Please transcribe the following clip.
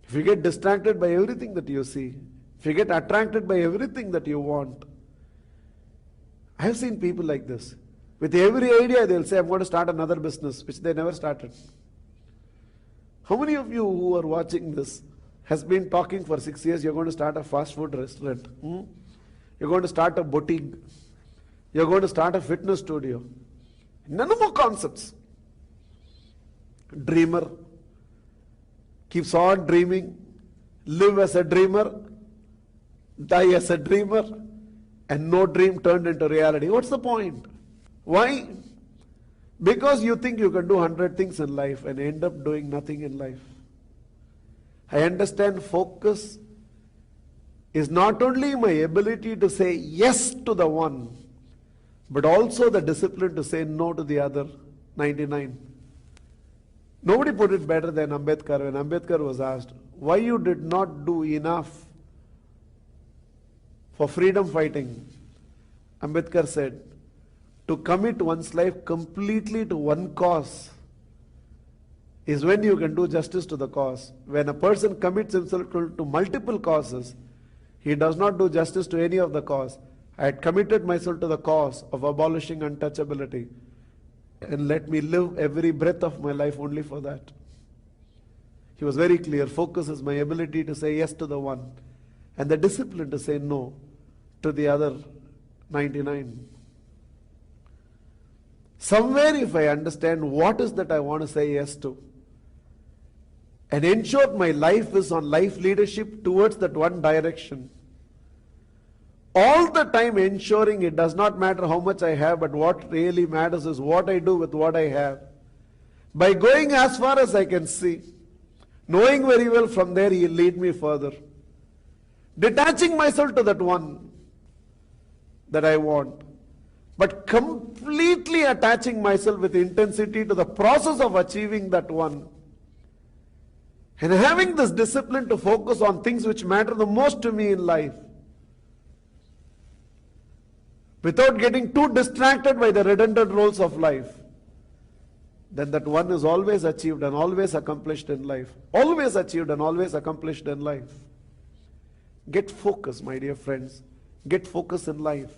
If you get distracted by everything that you see, if you get attracted by everything that you want, I have seen people like this. With every idea, they'll say, I'm going to start another business, which they never started. How many of you who are watching this has been talking for 6 years, you're going to start a fast food restaurant? You're going to start a boutique. You're going to start a fitness studio. None more concepts. Dreamer. Keeps on dreaming. Live as a dreamer. Die as a dreamer. And no dream turned into reality. What's the point? Why? Because you think you can do 100 things in life and end up doing nothing in life. I understand focus is not only my ability to say yes to the one, but also the discipline to say no to the other 99. Nobody put it better than Ambedkar when Ambedkar was asked, why you did not do enough for freedom fighting. Ambedkar said, to commit one's life completely to one cause is when you can do justice to the cause. When a person commits himself to multiple causes, he does not do justice to any of the cause. I had committed myself to the cause of abolishing untouchability, and let me live every breath of my life only for that. He was very clear. Focus is my ability to say yes to the one, and the discipline to say no to the other 99. Somewhere if I understand what is that I want to say yes to, and ensure my life is on life leadership towards that one direction, all the time ensuring it does not matter how much I have, but what really matters is what I do with what I have. By going as far as I can see, knowing very well from there He will lead me further. Detaching myself to that one that I want, but completely attaching myself with intensity to the process of achieving that one. And having this discipline to focus on things which matter the most to me in life, without getting too distracted by the redundant roles of life, then that one is always achieved and always accomplished in life. Always achieved and always accomplished in life. Get focus, my dear friends. Get focus in life.